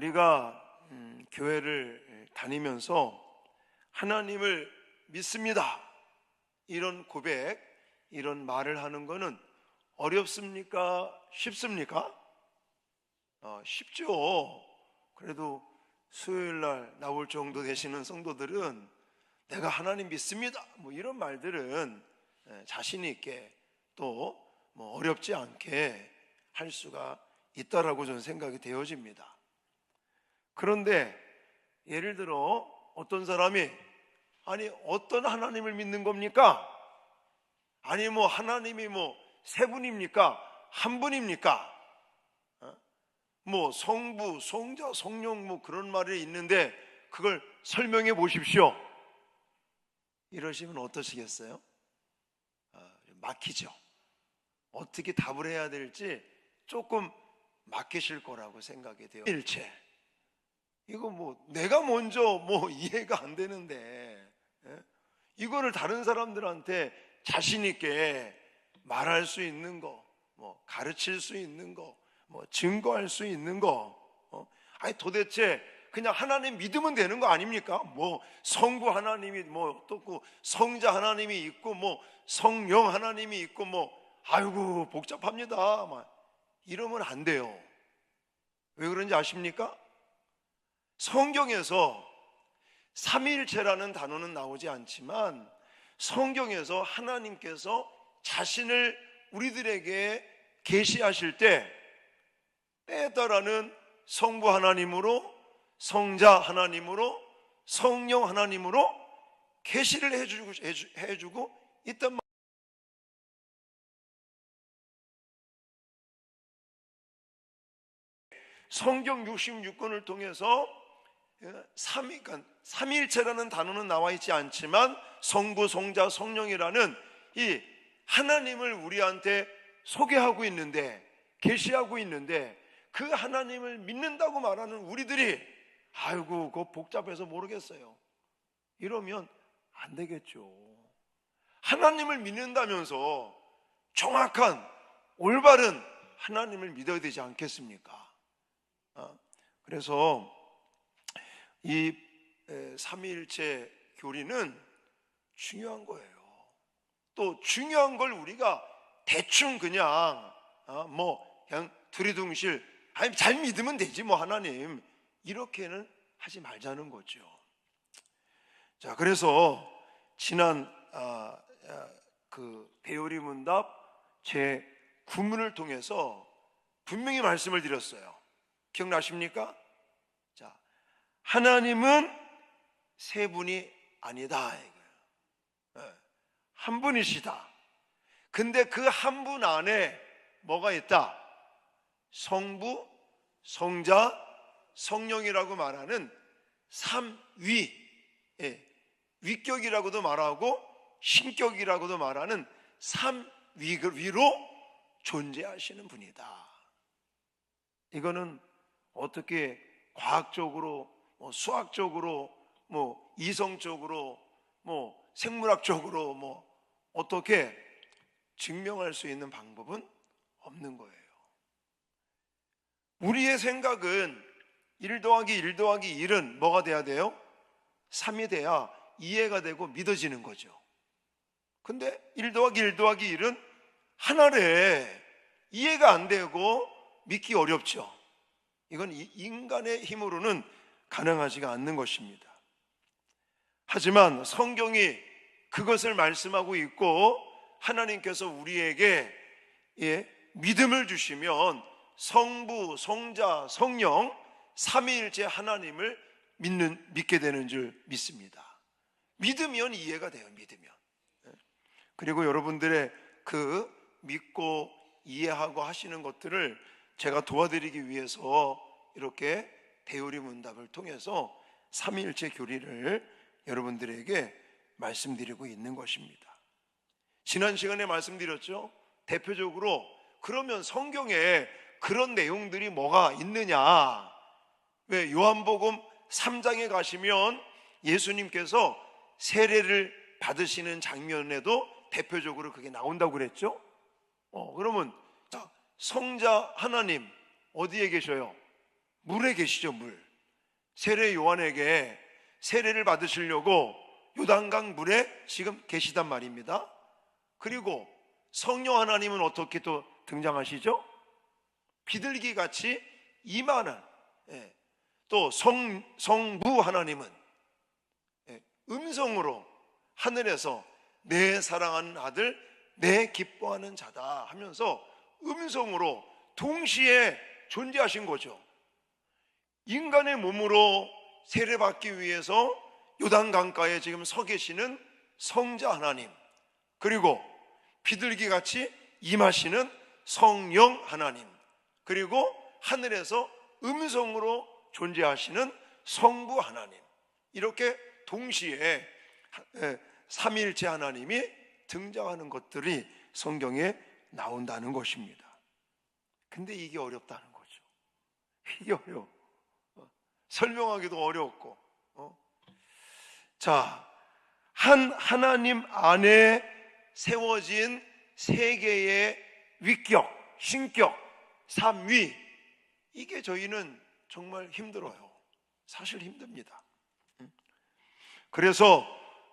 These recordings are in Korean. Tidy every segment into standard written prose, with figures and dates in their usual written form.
우리가 교회를 다니면서 하나님을 믿습니다, 이런 고백, 이런 말을 하는 것은 어렵습니까? 쉽습니까? 쉽죠. 그래도 수요일날 나올 정도 되시는 성도들은 내가 하나님 믿습니다, 이런 말들은 자신 있게 또 어렵지 않게 할 수가 있다라고 저는 생각이 되어집니다. 그런데 예를 들어 어떤 사람이 아니 어떤 하나님을 믿는 겁니까? 아니 하나님이 세 분입니까? 한 분입니까? 성부, 성자, 성령 그런 말이 있는데 그걸 설명해 보십시오. 이러시면 어떠시겠어요? 막히죠. 어떻게 답을 해야 될지 조금 막히실 거라고 생각이 돼요. 일체 이거 내가 먼저 이해가 안 되는데 이거를 다른 사람들한테 자신 있게 말할 수 있는 거, 가르칠 수 있는 거, 증거할 수 있는 거, 아니 도대체 그냥 하나님 믿으면 되는 거 아닙니까? 성부 하나님이 어떻고 성자 하나님이 있고 성령 하나님이 있고 아이고 복잡합니다. 이러면 안 돼요. 왜 그런지 아십니까? 성경에서 삼위일체라는 단어는 나오지 않지만 성경에서 하나님께서 자신을 우리들에게 계시하실 때 때에 따라는 성부 하나님으로, 성자 하나님으로, 성령 하나님으로 계시를 해주고 있단 말이에요. 성경 66권을 통해서 삼위일체라는 단어는 나와 있지 않지만 성부, 성자, 성령이라는 이 하나님을 우리한테 소개하고 있는데, 계시하고 있는데 그 하나님을 믿는다고 말하는 우리들이 아이고 그거 복잡해서 모르겠어요, 이러면 안 되겠죠. 하나님을 믿는다면서 정확한 올바른 하나님을 믿어야 되지 않겠습니까? 그래서 이 삼위일체 교리는 중요한 거예요. 또 중요한 걸 우리가 대충 그냥 두리둥실 아니 잘 믿으면 되지 하나님, 이렇게는 하지 말자는 거죠. 자, 그래서 지난 그 배우리 문답 제 9문을 통해서 분명히 말씀을 드렸어요. 기억나십니까? 자, 하나님은 세 분이 아니다, 이거예요. 한 분이시다. 근데 그 한 분 안에 뭐가 있다? 성부, 성자, 성령이라고 말하는 삼위, 위격이라고도 말하고 신격이라고도 말하는 삼위로 존재하시는 분이다. 이거는 어떻게 과학적으로, 수학적으로, 이성적으로, 생물학적으로 어떻게 증명할 수 있는 방법은 없는 거예요. 우리의 생각은 1 더하기 1 더하기 1은 뭐가 돼야 돼요? 3이 돼야 이해가 되고 믿어지는 거죠. 근데 1 더하기 1 더하기 1은 하나래, 이해가 안 되고 믿기 어렵죠. 이건 인간의 힘으로는 가능하지가 않는 것입니다. 하지만 성경이 그것을 말씀하고 있고 하나님께서 우리에게 믿음을 주시면 성부, 성자, 성령 삼위일체 하나님을 믿게 되는 줄 믿습니다. 믿으면 이해가 돼요. 믿으면. 그리고 여러분들의 그 믿고 이해하고 하시는 것들을 제가 도와드리기 위해서 이렇게 대우리 문답을 통해서 삼위일체 교리를 여러분들에게 말씀드리고 있는 것입니다. 지난 시간에 말씀드렸죠. 대표적으로 그러면 성경에 그런 내용들이 뭐가 있느냐? 왜 요한복음 3장에 가시면 예수님께서 세례를 받으시는 장면에도 대표적으로 그게 나온다고 그랬죠. 그러면 성자 하나님 어디에 계셔요? 물에 계시죠. 물. 세례 요한에게 세례를 받으시려고 요단강 물에 지금 계시단 말입니다. 그리고 성령 하나님은 어떻게 또 등장하시죠? 비둘기 같이 임하는, 또 성부 하나님은 음성으로 하늘에서 내 사랑하는 아들, 내 기뻐하는 자다 하면서 음성으로 동시에 존재하신 거죠. 인간의 몸으로 세례받기 위해서 요단강가에 지금 서 계시는 성자 하나님, 그리고 비둘기같이 임하시는 성령 하나님, 그리고 하늘에서 음성으로 존재하시는 성부 하나님, 이렇게 동시에 삼위일체 하나님이 등장하는 것들이 성경에 나온다는 것입니다. 근데 이게 어렵다는 거죠. 이게 어려워. 설명하기도 어렵고. 자, 한 하나님 안에 세워진 세계의 위격, 신격, 삼위, 이게 저희는 정말 힘들어요. 사실 힘듭니다. 그래서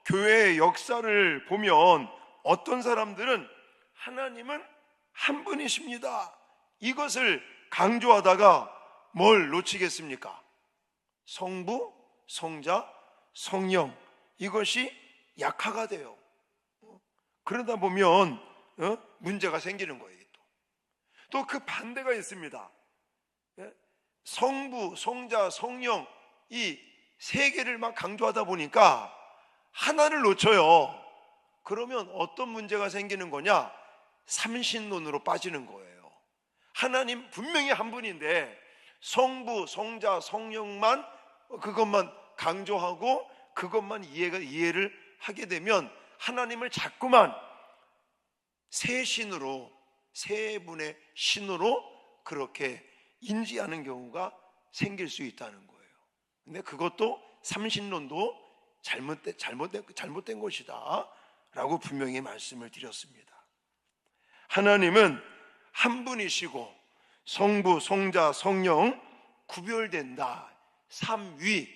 교회의 역사를 보면 어떤 사람들은 하나님은 한 분이십니다, 이것을 강조하다가 뭘 놓치겠습니까? 성부, 성자, 성령, 이것이 약화가 돼요. 그러다 보면 문제가 생기는 거예요. 또 그 반대가 있습니다. 성부, 성자, 성령, 이 세 개를 막 강조하다 보니까 하나를 놓쳐요. 그러면 어떤 문제가 생기는 거냐? 삼신론으로 빠지는 거예요. 하나님 분명히 한 분인데 성부, 성자, 성령만, 그것만 강조하고 그것만 이해를 하게 되면 하나님을 자꾸만 세 신으로, 세 분의 신으로 그렇게 인지하는 경우가 생길 수 있다는 거예요. 근데 그것도 삼신론도 잘못된 것이다 라고 분명히 말씀을 드렸습니다. 하나님은 한 분이시고 성부, 성자, 성령 구별된다, 삼위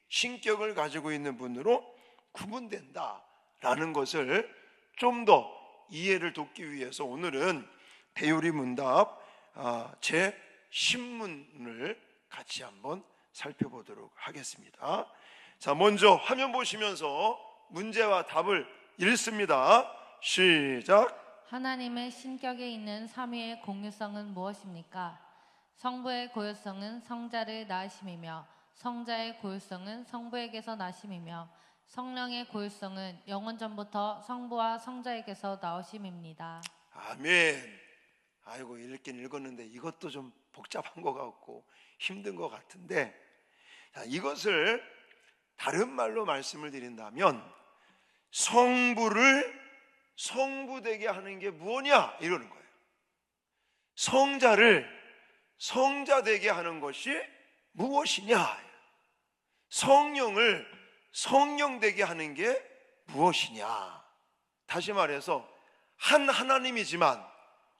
신격을 가지고 있는 분으로 구분된다 라는 것을 좀 더 이해를 돕기 위해서 오늘은 대요리 문답 제 신문을 같이 한번 살펴보도록 하겠습니다. 자, 먼저 화면 보시면서 문제와 답을 읽습니다. 시작. 하나님의 신격에 있는 삼위의 공유성은 무엇입니까? 성부의 고유성은 성자를 낳으심이며 성자의 고유성은 성부에게서 나심이며 성령의 고유성은 영원 전부터 성부와 성자에게서 나오심입니다. 아멘. 아이고, 읽긴 읽었는데 이것도 좀 복잡한 것 같고 힘든 것 같은데, 자, 이것을 다른 말로 말씀을 드린다면 성부를 성부되게 하는 게 무엇이냐 이러는 거예요. 성자를 성자되게 하는 것이 무엇이냐, 성령을 성령되게 하는 게 무엇이냐. 다시 말해서 한 하나님이지만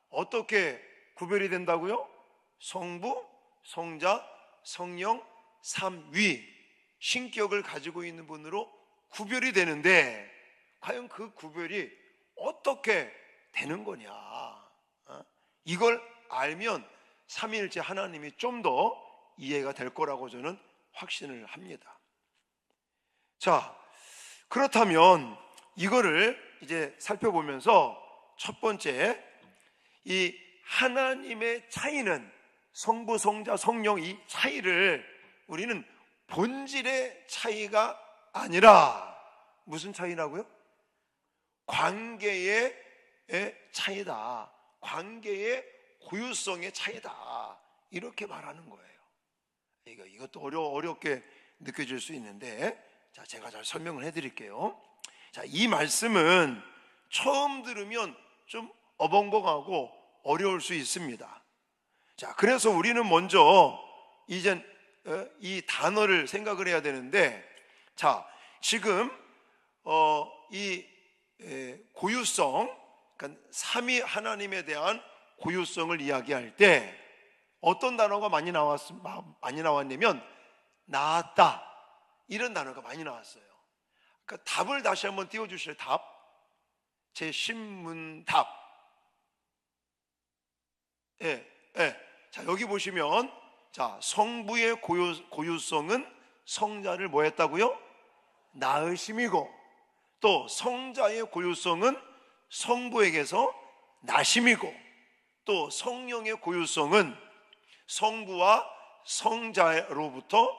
어떻게 구별이 된다고요? 성부, 성자, 성령, 삼위 신격을 가지고 있는 분으로 구별이 되는데 과연 그 구별이 어떻게 되는 거냐, 이걸 알면 삼위일체 하나님이 좀 더 이해가 될 거라고 저는 확신을 합니다. 자, 그렇다면 이거를 이제 살펴보면서 첫 번째, 이 하나님의 차이는, 성부, 성자, 성령 이 차이를 우리는 본질의 차이가 아니라 무슨 차이라고요? 관계의 차이다, 관계의 고유성의 차이다, 이렇게 말하는 거예요. 이것도 어렵게 느껴질 수 있는데, 자, 제가 잘 설명을 해드릴게요. 자, 이 말씀은 처음 들으면 좀 어벙벙하고 어려울 수 있습니다. 자, 그래서 우리는 먼저 이젠 이 단어를 생각을 해야 되는데, 자, 지금 이 고유성, 그러니까 삼위 하나님에 대한 고유성을 이야기할 때 어떤 단어가 많이 나왔냐면 낳았다, 이런 단어가 많이 나왔어요. 그 답을 다시 한번 띄워주실래요? 답. 제 신문 답. 예, 예. 자, 여기 보시면, 자, 성부의 고유성은 성자를 뭐 했다고요? 낳으심이고, 또 성자의 고유성은 성부에게서 나심이고, 또 성령의 고유성은 성부와 성자로부터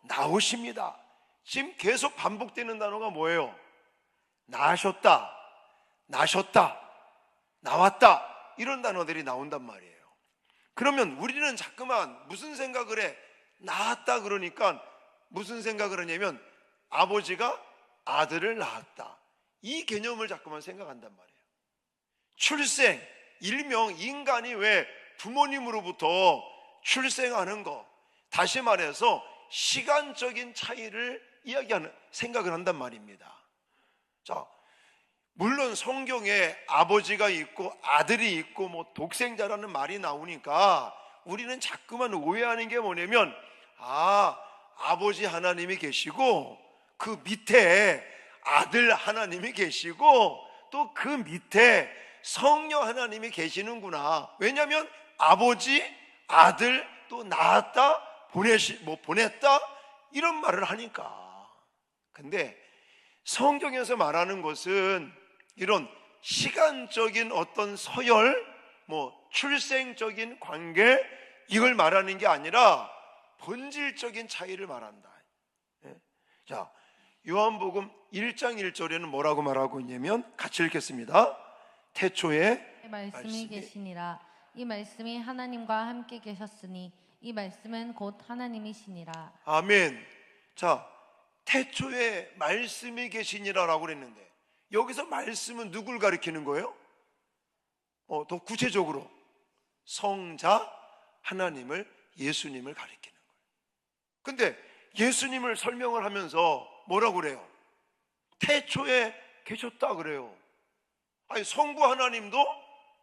나오십니다. 지금 계속 반복되는 단어가 뭐예요? 나셨다, 나셨다, 나왔다, 이런 단어들이 나온단 말이에요. 그러면 우리는 자꾸만 무슨 생각을 해? 낳았다 그러니까 무슨 생각을 하냐면 아버지가 아들을 낳았다, 이 개념을 자꾸만 생각한단 말이에요. 출생, 일명 인간이 왜 부모님으로부터 출생하는 거, 다시 말해서 시간적인 차이를 이야기하는 생각을 한단 말입니다. 자, 물론 성경에 아버지가 있고 아들이 있고 뭐 독생자라는 말이 나오니까 우리는 자꾸만 오해하는 게 뭐냐면, 아버지 하나님이 계시고 그 밑에 아들 하나님이 계시고 또 그 밑에 성령 하나님이 계시는구나. 왜냐하면 아버지, 아들, 또 낳았다, 보냈다, 이런 말을 하니까. 근데 성경에서 말하는 것은 이런 시간적인 어떤 서열, 출생적인 관계, 이걸 말하는 게 아니라 본질적인 차이를 말한다. 자, 요한복음 1장 1절에는 뭐라고 말하고 있냐면, 같이 읽겠습니다. 태초에 말씀이 계시니라. 이 말씀이 하나님과 함께 계셨으니 이 말씀은 곧 하나님이시니라. 아멘. 자, 태초에 말씀이 계시니라라고 그랬는데, 여기서 말씀은 누굴 가리키는 거예요? 더 구체적으로 성자 하나님을, 예수님을 가리키는 거예요. 근데 예수님을 설명을 하면서 뭐라고 그래요? 태초에 계셨다 그래요. 아니, 성부 하나님도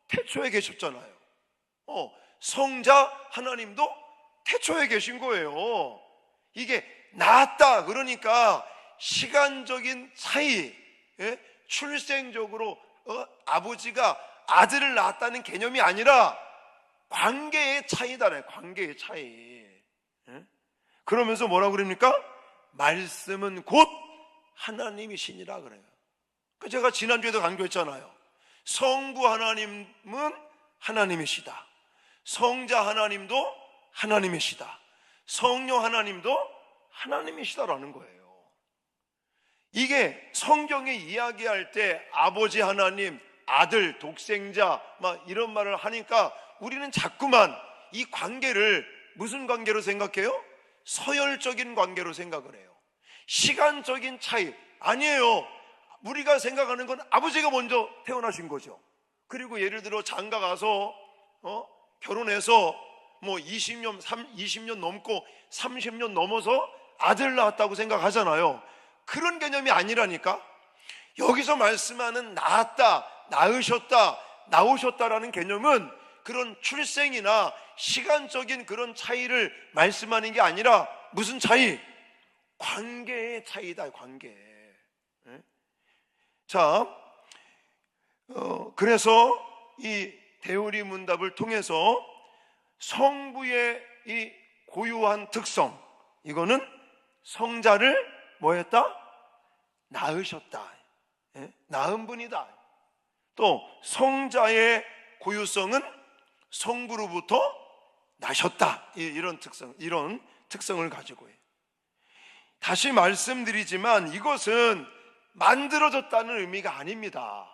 태초에 계셨잖아요. 성자 하나님도 태초에 계신 거예요. 이게 낳았다 그러니까 시간적인 차이, 출생적으로 아버지가 아들을 낳았다는 개념이 아니라 관계의 차이다래. 관계의 차이. 그러면서 뭐라고 그럽니까? 말씀은 곧 하나님이시니라 그래요. 제가 지난주에도 강조했잖아요. 성부 하나님은 하나님이시다, 성자 하나님도 하나님이시다, 성령 하나님도 하나님이시다라는 거예요. 이게 성경에 이야기할 때 아버지 하나님, 아들, 독생자 이런 말을 하니까 우리는 자꾸만 이 관계를 무슨 관계로 생각해요? 서열적인 관계로 생각을 해요. 시간적인 차이 아니에요. 우리가 생각하는 건 아버지가 먼저 태어나신 거죠. 그리고 예를 들어 장가 가서 결혼해서 20년 넘고 30년 넘어서 아들 낳았다고 생각하잖아요. 그런 개념이 아니라니까. 여기서 말씀하는 낳았다, 낳으셨다, 나오셨다라는 개념은 그런 출생이나 시간적인 그런 차이를 말씀하는 게 아니라 무슨 차이? 관계의 차이다, 관계. 자, 그래서 이 대우리 문답을 통해서 성부의 이 고유한 특성, 이거는 성자를 뭐 했다? 낳으셨다, 낳은 분이다. 또 성자의 고유성은 성부로부터 나셨다, 이런 특성을 가지고 해요. 다시 말씀드리지만 이것은 만들어졌다는 의미가 아닙니다.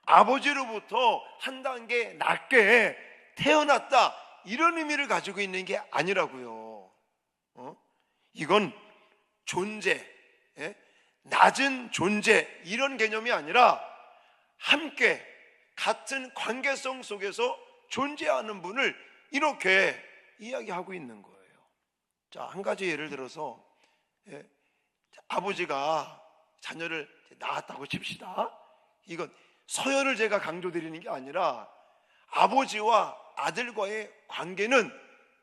아버지로부터 한 단계 낮게 태어났다, 이런 의미를 가지고 있는 게 아니라고요. 이건 존재, 낮은 존재, 이런 개념이 아니라 함께 같은 관계성 속에서 존재하는 분을 이렇게 이야기하고 있는 거예요. 자, 한 가지 예를 들어서 아버지가 자녀를 낳았다고 칩시다. 이건 서열을 제가 강조드리는 게 아니라 아버지와 아들과의 관계는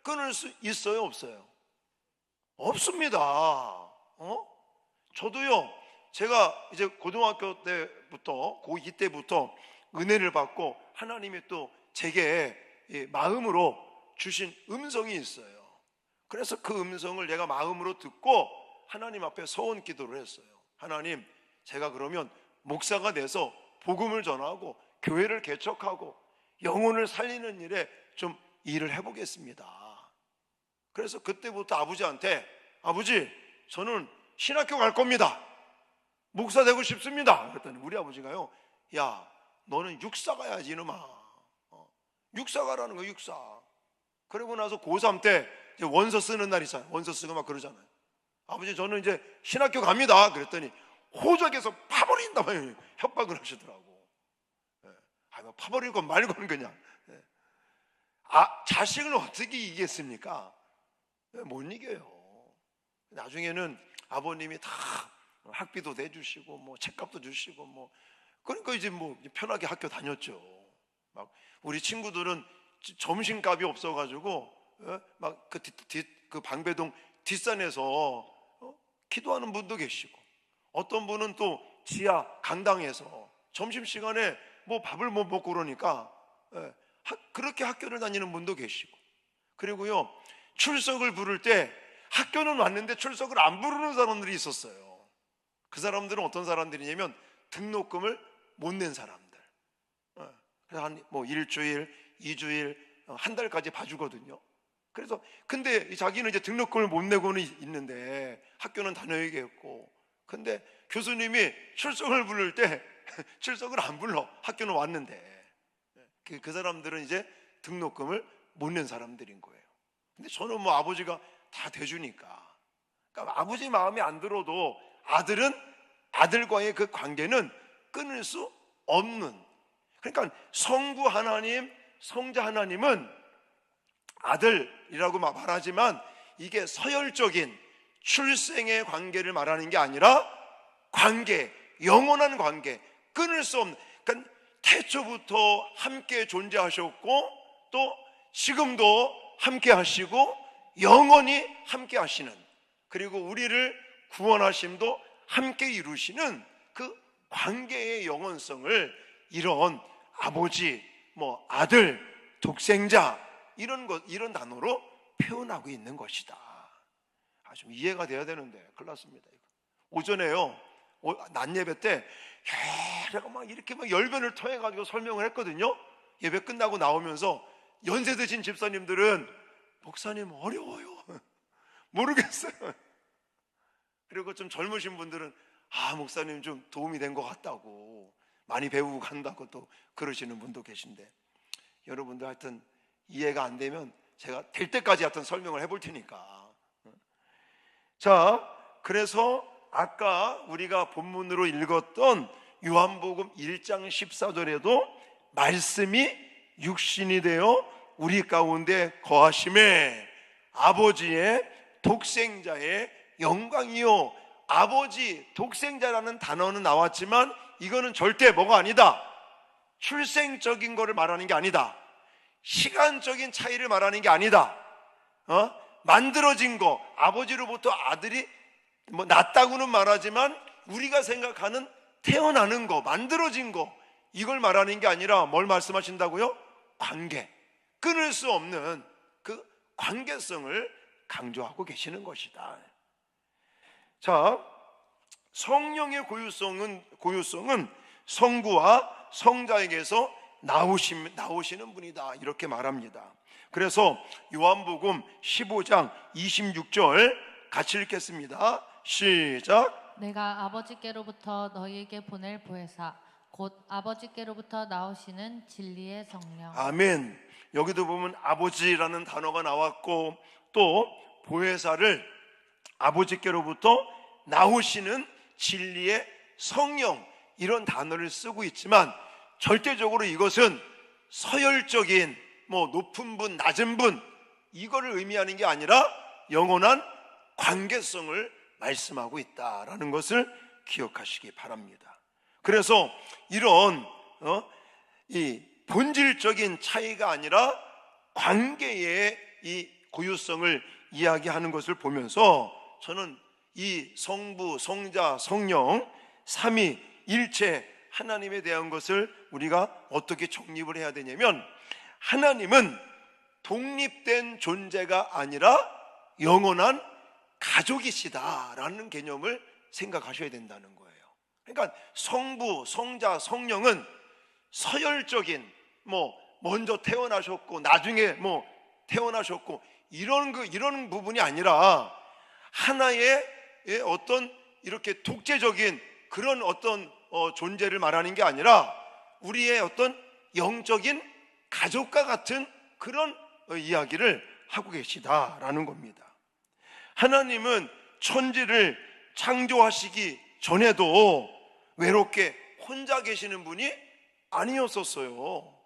끊을 수 있어요, 없어요? 없습니다. 저도요, 제가 이제 고등학교 때부터, 고2 때부터 은혜를 받고 하나님이 또 제게 마음으로 주신 음성이 있어요. 그래서 그 음성을 내가 마음으로 듣고 하나님 앞에 서원 기도를 했어요. 하나님, 제가 그러면 목사가 돼서 복음을 전하고 교회를 개척하고 영혼을 살리는 일에 좀 일을 해보겠습니다. 그래서 그때부터 아버지한테, 아버지, 저는 신학교 갈 겁니다. 목사 되고 싶습니다. 그랬더니 우리 아버지가요, 야, 너는 육사 가야지 이놈아. 육사 가라는 거야, 육사. 그러고 나서 고3 때 이제 원서 쓰는 날 있잖아요. 원서 쓰고 막 그러잖아요. 아버지, 저는 이제 신학교 갑니다. 그랬더니 호적에서 파버린다 막 협박을 하시더라고. 뭐 파버릴 건 말고는 그냥. 자식을 어떻게 이기겠습니까? 못 이겨요. 나중에는 아버님이 다 학비도 내주시고 뭐 책값도 주시고 뭐 그러니까 이제 뭐 편하게 학교 다녔죠. 막 우리 친구들은 점심값이 없어가지고 막 그 방배동 뒷산에서 기도하는 분도 계시고, 어떤 분은 또 지하 강당에서 점심시간에 뭐 밥을 못 먹고 그러니까 그렇게 학교를 다니는 분도 계시고, 그리고요, 출석을 부를 때 학교는 왔는데 출석을 안 부르는 사람들이 있었어요. 그 사람들은 어떤 사람들이냐면 등록금을 못 낸 사람들. 그래서 한 뭐 일주일, 2주일, 한 달까지 봐주거든요. 그래서 근데 자기는 이제 등록금을 못 내고는 있는데 학교는 다녀야겠고, 근데 교수님이 출석을 부를 때 출석을 안 불러. 학교는 왔는데. 그 사람들은 이제 등록금을 못 낸 사람들인 거예요. 근데 저는 뭐 아버지가 다 대주니까, 그러니까 아버지 마음에 안 들어도 아들과의 그 관계는 끊을 수 없는, 그러니까 성부 하나님, 성자 하나님은 아들이라고 말하지만 이게 서열적인 출생의 관계를 말하는 게 아니라 관계, 영원한 관계, 끊을 수 없는, 그러니까 태초부터 함께 존재하셨고 또 지금도 함께 하시고 영원히 함께 하시는, 그리고 우리를 구원하심도 함께 이루시는 그 관계의 영원성을 이런 아버지, 뭐 아들, 독생자 이런 단어로 표현하고 있는 것이다. 좀 이해가 돼야 되는데 큰일 났습니다. 오전에요, 낮 예배 때 제가 막 이렇게 막 열변을 토해가지고 설명을 했거든요. 예배 끝나고 나오면서 연세 드신 집사님들은 목사님 어려워요, 모르겠어요. 그리고 좀 젊으신 분들은 목사님 좀 도움이 된 것 같다고, 많이 배우고 간다고 또 그러시는 분도 계신데, 여러분들 하여튼 이해가 안 되면 제가 될 때까지 하여튼 설명을 해볼 테니까. 자, 그래서 아까 우리가 본문으로 읽었던 요한복음 1장 14절에도 말씀이 육신이 되어 우리 가운데 거하심에 아버지의 독생자의 영광이요. 아버지, 독생자라는 단어는 나왔지만 이거는 절대 뭐가 아니다, 출생적인 거를 말하는 게 아니다, 시간적인 차이를 말하는 게 아니다, 만들어진 거, 아버지로부터 아들이 뭐 낳았다고는 말하지만 우리가 생각하는 태어나는 거, 만들어진 거, 이걸 말하는 게 아니라 뭘 말씀하신다고요? 관계, 끊을 수 없는 그 관계성을 강조하고 계시는 것이다. 자, 성령의 고유성은 성부와 성자에게서 나오시는 분이다, 이렇게 말합니다. 그래서 요한복음 15장 26절 같이 읽겠습니다. 시작. 내가 아버지께로부터 너희에게 보낼 보혜사 곧 아버지께로부터 나오시는 진리의 성령. 아멘. 여기도 보면 아버지라는 단어가 나왔고 또 보혜사를 아버지께로부터 나오시는 진리의 성령, 이런 단어를 쓰고 있지만 절대적으로 이것은 서열적인 뭐 높은 분, 낮은 분, 이거를 의미하는 게 아니라 영원한 관계성을 말씀하고 있다라는 것을 기억하시기 바랍니다. 그래서 이런 이 본질적인 차이가 아니라 관계의 이 고유성을 이야기하는 것을 보면서 저는 이 성부, 성자, 성령 삼위일체 하나님에 대한 것을 우리가 어떻게 정립을 해야 되냐면, 하나님은 독립된 존재가 아니라 영원한 가족이시다라는 개념을 생각하셔야 된다는 거예요. 그러니까 성부, 성자, 성령은 서열적인 먼저 태어나셨고 나중에 태어나셨고 이런 부분이 아니라 하나의 어떤 이렇게 독재적인 그런 어떤 존재를 말하는 게 아니라 우리의 어떤 영적인 가족과 같은 그런 이야기를 하고 계시다라는 겁니다. 하나님은 천지를 창조하시기 전에도 외롭게 혼자 계시는 분이 아니었었어요.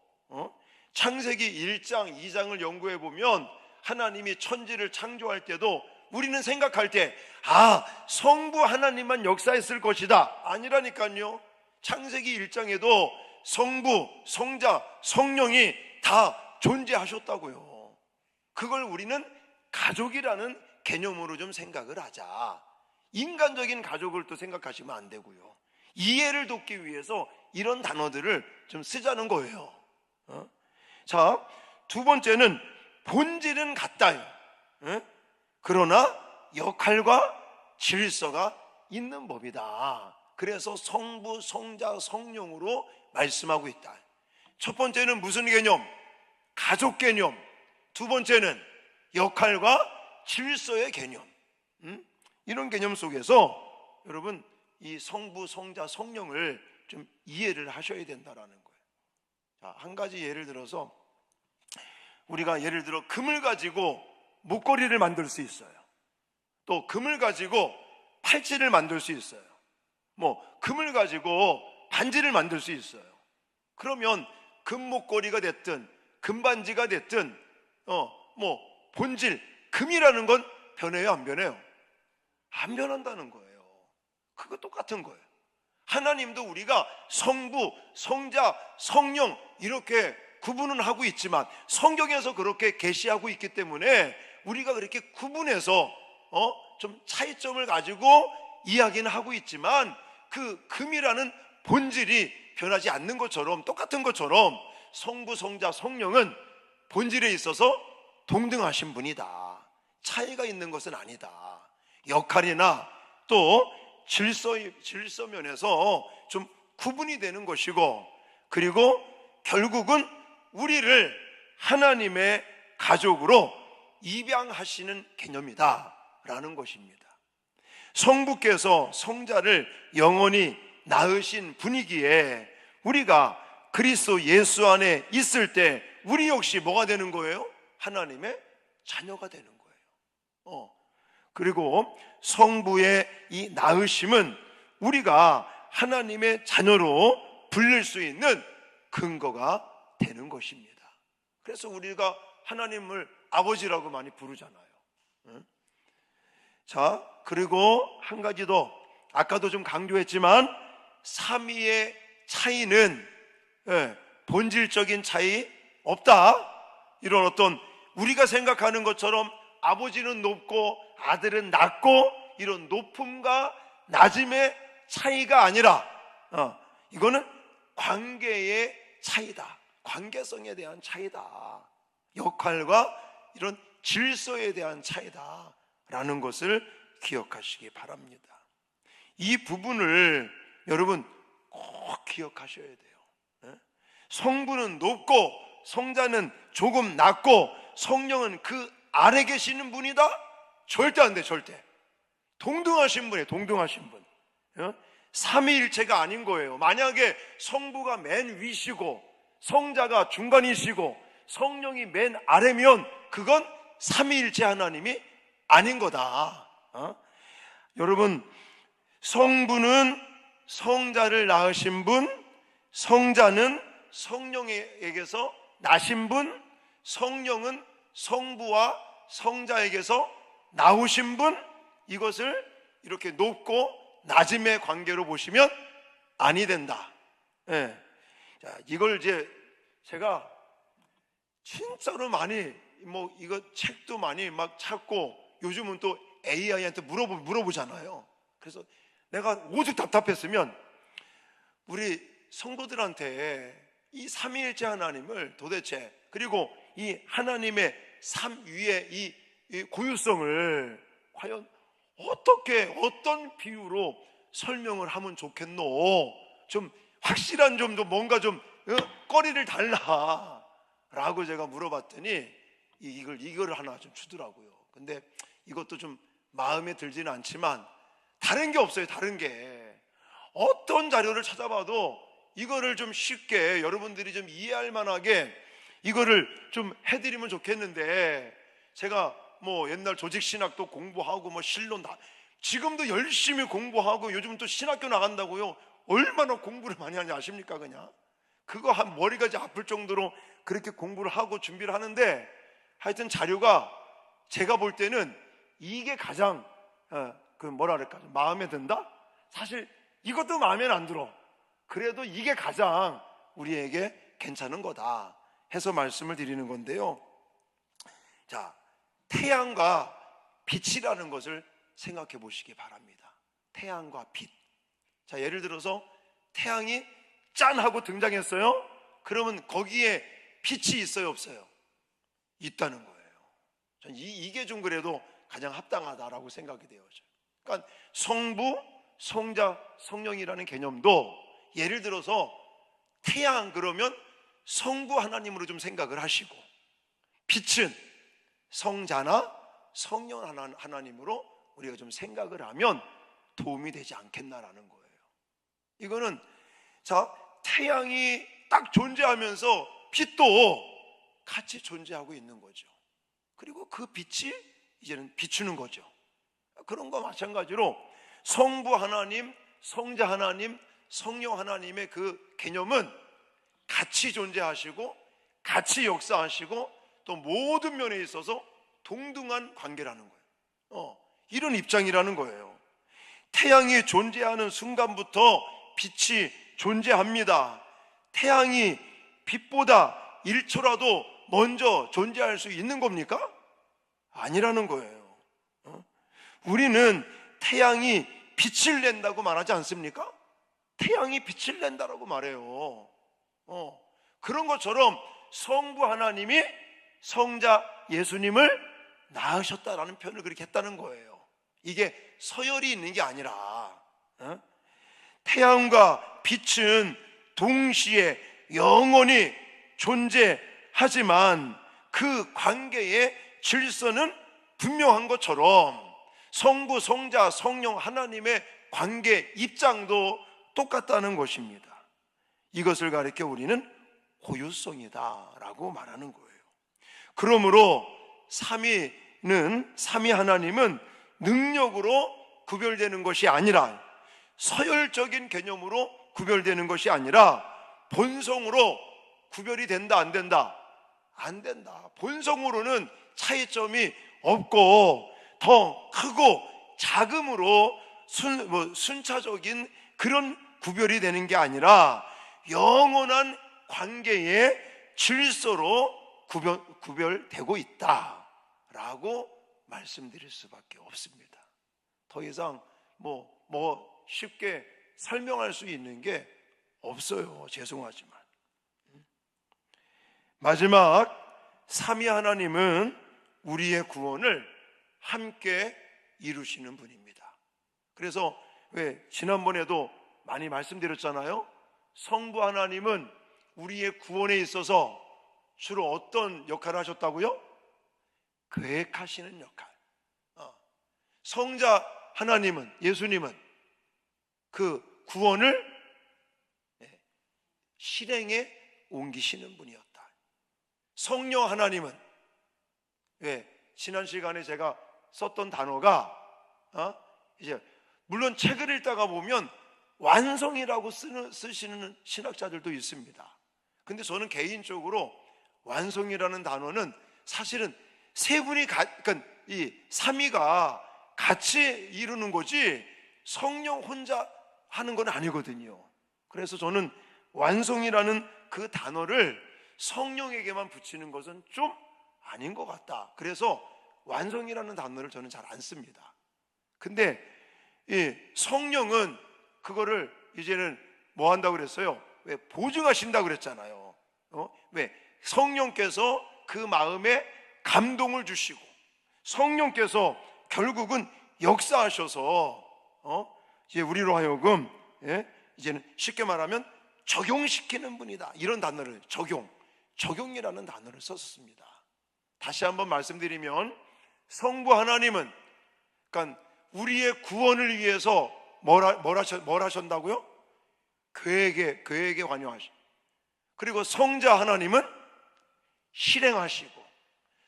창세기 1장, 2장을 연구해 보면 하나님이 천지를 창조할 때도 우리는 생각할 때 성부 하나님만 역사했을 것이다, 아니라니까요. 창세기 1장에도 성부, 성자, 성령이 다 존재하셨다고요. 그걸 우리는 가족이라는 개념으로 좀 생각을 하자. 인간적인 가족을 또 생각하시면 안 되고요. 이해를 돕기 위해서 이런 단어들을 좀 쓰자는 거예요. 자, 두 번째는 본질은 같다요. 그러나 역할과 질서가 있는 법이다. 그래서 성부, 성자, 성령으로 말씀하고 있다. 첫 번째는 무슨 개념? 가족 개념. 두 번째는 역할과 질서의 개념. 이런 개념 속에서 여러분 이 성부, 성자, 성령을 좀 이해를 하셔야 된다라는 거예요. 자, 한 가지 예를 들어서 우리가 예를 들어 금을 가지고 목걸이를 만들 수 있어요. 또 금을 가지고 팔찌를 만들 수 있어요. 금을 가지고 반지를 만들 수 있어요. 그러면 금 목걸이가 됐든 금반지가 됐든 본질 금이라는 건 변해요, 안 변해요? 안 변한다는 거예요. 그거 똑같은 거예요. 하나님도 우리가 성부, 성자, 성령 이렇게 구분은 하고 있지만 성경에서 그렇게 계시하고 있기 때문에 우리가 그렇게 구분해서 좀 차이점을 가지고 이야기는 하고 있지만 그 금이라는 본질이 변하지 않는 것처럼, 똑같은 것처럼 성부, 성자, 성령은 본질에 있어서 동등하신 분이다. 차이가 있는 것은 아니다. 역할이나 또 질서 면에서 좀 구분이 되는 것이고, 그리고 결국은 우리를 하나님의 가족으로 입양하시는 개념이다라는 것입니다. 성부께서 성자를 영원히 낳으신 분이기에 우리가 그리스도 예수 안에 있을 때 우리 역시 뭐가 되는 거예요? 하나님의 자녀가 되는 거예요. 그리고 성부의 이 낳으심은 우리가 하나님의 자녀로 불릴 수 있는 근거가 되는 것입니다. 그래서 우리가 하나님을 아버지라고 많이 부르잖아요. 자, 그리고 한 가지 더, 아까도 좀 강조했지만 삼위의 차이는 본질적인 차이 없다. 이런 어떤 우리가 생각하는 것처럼 아버지는 높고 아들은 낮고 이런 높음과 낮음의 차이가 아니라 이거는 관계의 차이다. 관계성에 대한 차이다. 역할과 이런 질서에 대한 차이다 라는 것을 기억하시기 바랍니다. 이 부분을 여러분 꼭 기억하셔야 돼요. 성부는 높고 성자는 조금 낮고 성령은 그 아래 계시는 분이다? 절대 안 돼, 절대. 동등하신 분이에요, 동등하신 분. 삼위일체가 아닌 거예요. 만약에 성부가 맨 위시고 성자가 중간이시고 성령이 맨 아래면 그건 삼위일체 하나님이 아닌 거다. 여러분, 성부는 성자를 낳으신 분, 성자는 성령에게서 나신 분, 성령은 성부와 성자에게서 나오신 분, 이것을 이렇게 높고 낮음의 관계로 보시면 아니 된다. 자, 이걸 이제 제가 진짜로 많이 뭐 이거 책도 많이 막 찾고 요즘은 또 AI한테 물어보잖아요. 그래서 내가 오죽 답답했으면 우리 성도들한테 이 삼위일체 하나님을 도대체, 그리고 이 하나님의 삼위의 이 고유성을 과연 어떻게 어떤 비유로 설명을 하면 좋겠노? 좀 확실한 좀 뭔가 좀 거리를 달라 라고 제가 물어봤더니 이걸 하나 좀 주더라고요. 근데 이것도 좀 마음에 들지는 않지만 다른 게 없어요. 다른 게 어떤 자료를 찾아봐도 이거를 좀 쉽게 여러분들이 좀 이해할 만하게 이거를 좀 해드리면 좋겠는데, 제가 뭐 옛날 조직신학도 공부하고 뭐 신론 다 지금도 열심히 공부하고 요즘 또 신학교 나간다고요. 얼마나 공부를 많이 하는지 아십니까? 그냥 그거 한 머리가 이제 아플 정도로 그렇게 공부를 하고 준비를 하는데, 하여튼 자료가 제가 볼 때는 이게 가장 그 뭐라 그럴까, 마음에 든다? 사실 이것도 마음에 안 들어. 그래도 이게 가장 우리에게 괜찮은 거다 해서 말씀을 드리는 건데요. 자, 태양과 빛이라는 것을 생각해 보시기 바랍니다. 태양과 빛. 자, 예를 들어서 태양이 짠 하고 등장했어요. 그러면 거기에 빛이 있어요, 없어요? 있다는 거예요. 전 이게 좀 그래도 가장 합당하다라고 생각이 돼요. 그러니까 성부, 성자, 성령이라는 개념도 예를 들어서 태양 그러면 성부 하나님으로 좀 생각을 하시고, 빛은 성자나 성령 하나님으로 우리가 좀 생각을 하면 도움이 되지 않겠나라는 거예요. 이거는 자, 태양이 딱 존재하면서 빛도 같이 존재하고 있는 거죠. 그리고 그 빛이 이제는 비추는 거죠. 그런 거 마찬가지로 성부 하나님, 성자 하나님, 성령 하나님의 그 개념은 같이 존재하시고 같이 역사하시고 또 모든 면에 있어서 동등한 관계라는 거예요. 이런 입장이라는 거예요. 태양이 존재하는 순간부터 빛이 존재합니다. 태양이 빛보다 1초라도 먼저 존재할 수 있는 겁니까? 아니라는 거예요. 우리는 태양이 빛을 낸다고 말하지 않습니까? 태양이 빛을 낸다라고 말해요. 그런 것처럼 성부 하나님이 성자 예수님을 낳으셨다라는 표현을 그렇게 했다는 거예요. 이게 서열이 있는 게 아니라 태양과 빛은 동시에 영원히 존재하지만 그 관계의 질서는 분명한 것처럼 성부, 성자, 성령 하나님의 관계 입장도 똑같다는 것입니다. 이것을 가리켜 우리는 고유성이다라고 말하는 거예요. 그러므로 삼위 하나님은 능력으로 구별되는 것이 아니라, 서열적인 개념으로 구별되는 것이 아니라 본성으로 구별이 된다, 안 된다? 안 된다. 본성으로는 차이점이 없고 더 크고 작음으로 순차적인 그런 구별이 되는 게 아니라 영원한 관계의 질서로 구별되고 있다라고 말씀드릴 수밖에 없습니다. 더 이상 뭐 쉽게 설명할 수 있는 게 없어요. 죄송하지만. 마지막 삼위 하나님은 우리의 구원을 함께 이루시는 분입니다. 그래서 왜 지난번에도 많이 말씀드렸잖아요. 성부 하나님은 우리의 구원에 있어서 주로 어떤 역할을 하셨다고요? 계획하시는 역할. 성자 하나님은, 예수님은 그 구원을 실행에 옮기시는 분이었다. 성령 하나님은 지난 시간에 제가 썼던 단어가 이제 물론 책을 읽다가 보면 완성이라고 쓰시는 신학자들도 있습니다. 근데 저는 개인적으로 완성이라는 단어는 사실은 세 분이 그러니까 이 삼위가 같이 이루는 거지 성령 혼자 하는 건 아니거든요. 그래서 저는 완성이라는 그 단어를 성령에게만 붙이는 것은 좀 아닌 것 같다. 그래서 완성이라는 단어를 저는 잘 안 씁니다. 근데 이 성령은 그거를 이제는 뭐 한다고 그랬어요? 왜 보증하신다고 그랬잖아요. 왜 성령께서 그 마음에 감동을 주시고 성령께서 결국은 역사하셔서 이제 우리로 하여금 이제는 쉽게 말하면 적용시키는 분이다. 이런 단어를 적용이라는 단어를 썼습니다. 다시 한번 말씀드리면 성부 하나님은 그러니까 우리의 구원을 위해서 뭘 하셨다고요? 그에게 관여하시. 그리고 성자 하나님은 실행하시고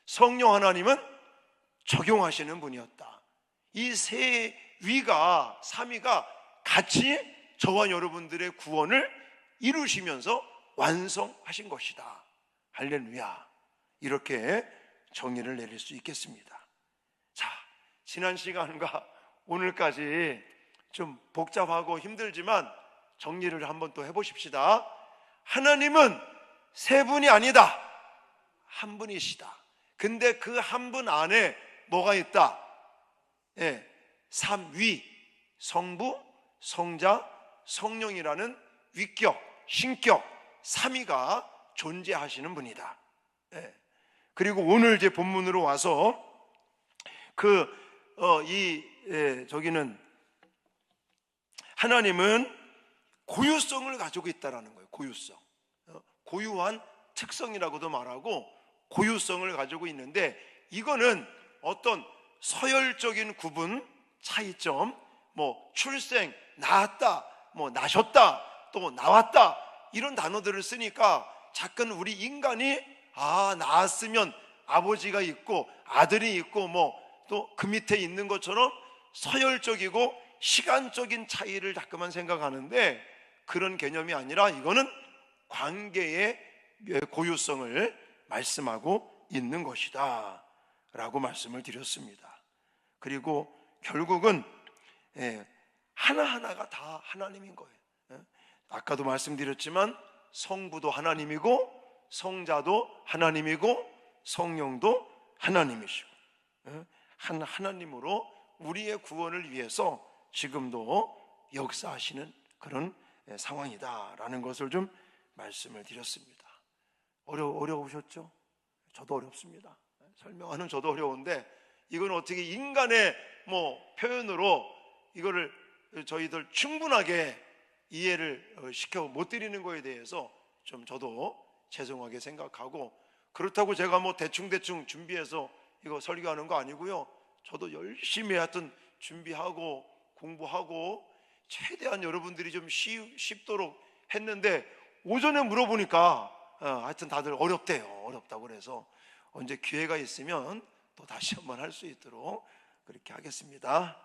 성령 하나님은 적용하시는 분이었다. 이 세 위가 삼위가 같이 저와 여러분들의 구원을 이루시면서 완성하신 것이다. 할렐루야. 이렇게 정의를 내릴 수 있겠습니다. 자, 지난 시간과 오늘까지 좀 복잡하고 힘들지만 정리를 한번 또 해보십시다. 하나님은 세 분이 아니다. 한 분이시다. 근데 그 한 분 안에 뭐가 있다? 삼위, 성부, 성자, 성령이라는 위격, 신격, 삼위가 존재하시는 분이다. 그리고 오늘 이제 본문으로 와서 저기는 하나님은 고유성을 가지고 있다라는 거예요. 고유성, 고유한 특성이라고도 말하고 고유성을 가지고 있는데 이거는 어떤 서열적인 구분, 차이점, 뭐 출생, 낳았다, 뭐 나셨다, 또 나왔다 이런 단어들을 쓰니까 자꾸는 우리 인간이 낳았으면 아버지가 있고 아들이 있고 뭐 또 그 밑에 있는 것처럼 서열적이고 시간적인 차이를 자꾸만 생각하는데 그런 개념이 아니라 이거는 관계의 고유성을 말씀하고 있는 것이다 라고 말씀을 드렸습니다. 그리고 결국은 하나하나가 다 하나님인 거예요. 아까도 말씀드렸지만 성부도 하나님이고 성자도 하나님이고 성령도 하나님이시고 하나님으로 우리의 구원을 위해서 지금도 역사하시는 그런 상황이다라는 것을 좀 말씀을 드렸습니다. 어려우셨죠? 저도 어렵습니다. 설명하는 저도 어려운데 이건 어떻게 인간의 표현으로 이거를 저희들 충분하게 이해를 시켜 못 드리는 거에 대해서 좀 저도 죄송하게 생각하고 그렇다고 제가 대충 준비해서 이거 설교하는 거 아니고요. 저도 열심히 하여튼 준비하고 공부하고 최대한 여러분들이 좀 쉽도록 했는데 오전에 물어보니까 하여튼 다들 어렵다고 그래서 언제 기회가 있으면 또 다시 한번 할 수 있도록 그렇게 하겠습니다.